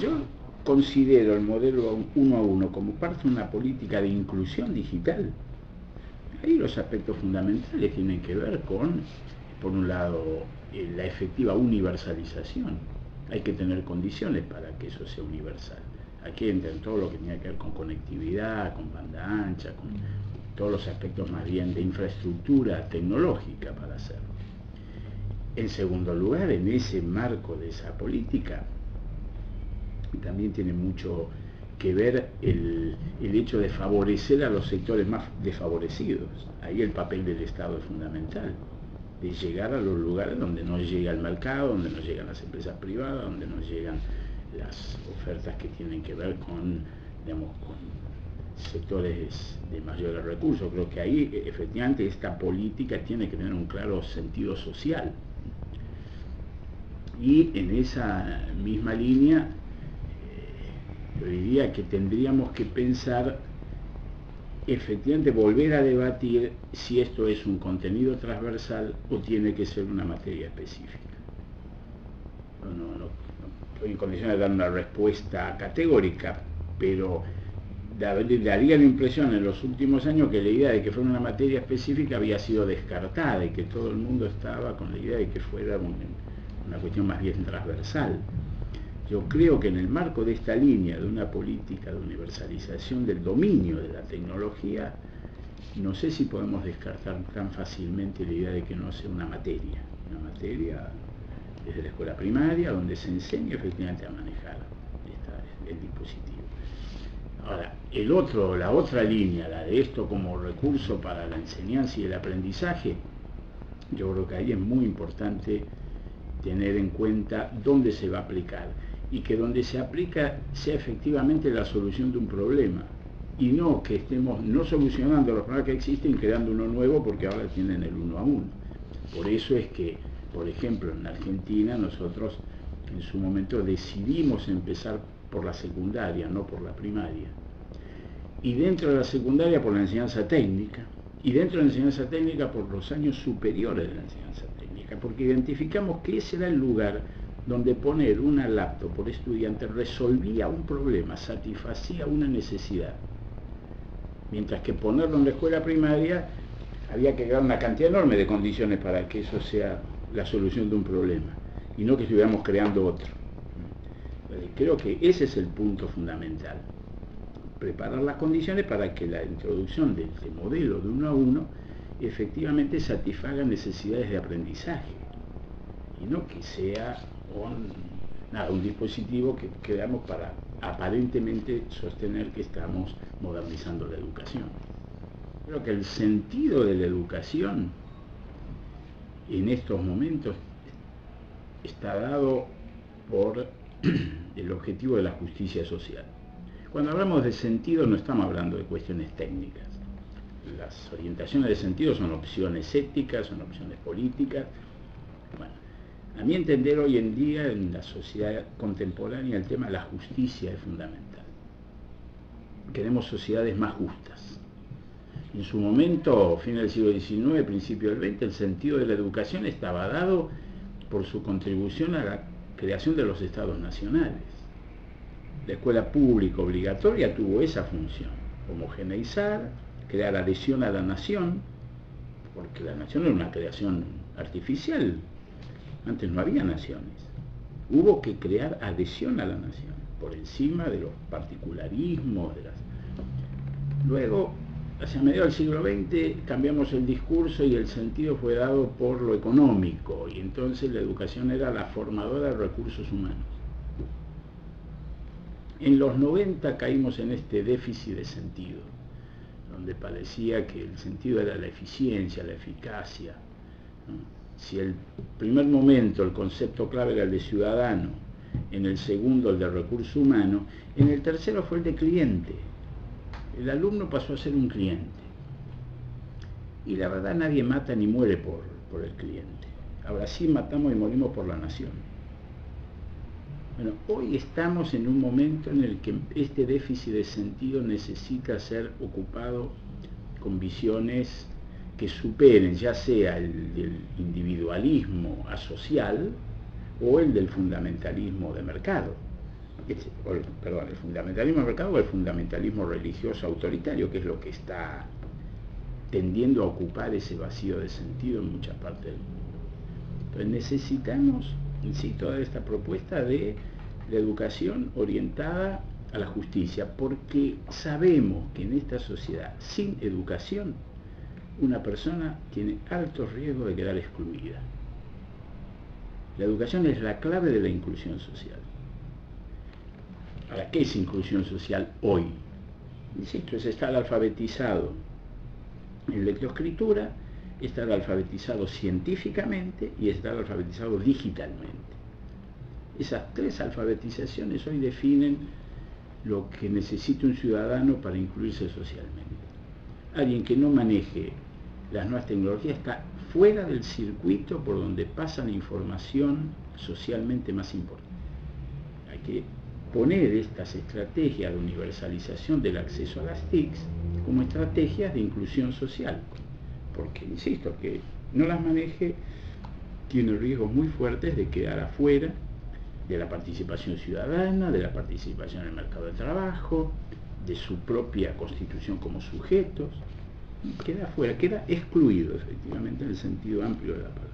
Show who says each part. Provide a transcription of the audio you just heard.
Speaker 1: yo considero el modelo 1 a 1 como parte de una política de inclusión digital. Ahí los aspectos fundamentales tienen que ver con, por un lado, la efectiva universalización. Hay que tener condiciones para que eso sea universal. Aquí entra en todo lo que tiene que ver con conectividad, con banda ancha, con todos los aspectos más bien de infraestructura tecnológica para hacerlo. En segundo lugar, en ese marco de esa política, también tiene mucho que ver el hecho de favorecer a los sectores más desfavorecidos. Ahí el papel del Estado es fundamental, de llegar a los lugares donde no llega el mercado, donde no llegan las empresas privadas, donde no llegan las ofertas que tienen que ver con, digamos, con sectores de mayores recursos. Creo que ahí efectivamente esta política tiene que tener un claro sentido social. Y en esa misma línea, yo diría que tendríamos que pensar, efectivamente, volver a debatir si esto es un contenido transversal o tiene que ser una materia específica. No estoy en condiciones de dar una respuesta categórica, pero daría la impresión en los últimos años que la idea de que fuera una materia específica había sido descartada y que todo el mundo estaba con la idea de que fuera una cuestión más bien transversal. Yo creo que en el marco de esta línea de una política de universalización del dominio de la tecnología, no sé si podemos descartar tan fácilmente la idea de que no sea una materia desde la escuela primaria, donde se enseña efectivamente a manejar el dispositivo. Ahora, la otra línea, la de esto como recurso para la enseñanza y el aprendizaje, yo creo que ahí es muy importante tener en cuenta dónde se va a aplicar y que donde se aplica sea efectivamente la solución de un problema y no que estemos no solucionando los problemas que existen, creando uno nuevo porque ahora tienen el 1 a 1. Por eso es que, por ejemplo, en Argentina nosotros en su momento decidimos empezar por la secundaria, no por la primaria. Y dentro de la secundaria por la enseñanza técnica, y dentro de la enseñanza técnica por los años superiores de la enseñanza técnica, porque identificamos que ese era el lugar donde poner una laptop por estudiante resolvía un problema, satisfacía una necesidad. Mientras que ponerlo en la escuela primaria había que crear una cantidad enorme de condiciones para que eso sea la solución de un problema, y no que estuviéramos creando otro. Creo que ese es el punto fundamental. Preparar las condiciones para que la introducción de este modelo de 1 a 1 efectivamente satisfaga necesidades de aprendizaje y no que sea un dispositivo que creamos para aparentemente sostener que estamos modernizando la educación. Creo que el sentido de la educación en estos momentos está dado por el objetivo de la justicia social. Cuando hablamos de sentido no estamos hablando de cuestiones técnicas. Las orientaciones de sentido son opciones éticas, son opciones políticas. Bueno, a mi entender hoy en día en la sociedad contemporánea el tema de la justicia es fundamental. Queremos sociedades más justas. En su momento, fin del siglo XIX, principio del XX, el sentido de la educación estaba dado por su contribución a la creación de los estados nacionales. La escuela pública obligatoria tuvo esa función, homogeneizar, crear adhesión a la nación, porque la nación era una creación artificial, antes no había naciones, hubo que crear adhesión a la nación, por encima de los particularismos, Luego, hacia mediados del siglo XX, cambiamos el discurso y el sentido fue dado por lo económico, y entonces la educación era la formadora de recursos humanos. En los 90 caímos en este déficit de sentido, donde parecía que el sentido era la eficiencia, la eficacia, ¿no? Si el primer momento el concepto clave era el de ciudadano, en el segundo el de recurso humano, en el tercero fue el de cliente. El alumno pasó a ser un cliente. Y la verdad nadie mata ni muere por el cliente. Ahora sí matamos y morimos por la nación. Bueno, hoy estamos en un momento en el que este déficit de sentido necesita ser ocupado con visiones que superen ya sea el del individualismo asocial o el del fundamentalismo de mercado. el fundamentalismo de mercado o el fundamentalismo religioso autoritario, que es lo que está tendiendo a ocupar ese vacío de sentido en muchas partes del mundo. Entonces necesitamos, insisto, esta propuesta de la educación orientada a la justicia, porque sabemos que en esta sociedad sin educación una persona tiene altos riesgos de quedar excluida. La educación es la clave de la inclusión social. Ahora, ¿qué es inclusión social hoy? Insisto, es estar alfabetizado en lectoescritura, estar alfabetizado científicamente y estar alfabetizado digitalmente. Esas tres alfabetizaciones hoy definen lo que necesita un ciudadano para incluirse socialmente. Alguien que no maneje las nuevas tecnologías está fuera del circuito por donde pasa la información socialmente más importante. Hay que poner estas estrategias de universalización del acceso a las TICs como estrategias de inclusión social, porque, insisto, que no las maneje tiene riesgos muy fuertes de quedar afuera de la participación ciudadana, de la participación en el mercado de trabajo, de su propia constitución como sujetos. Queda afuera, queda excluido, efectivamente, en el sentido amplio de la palabra.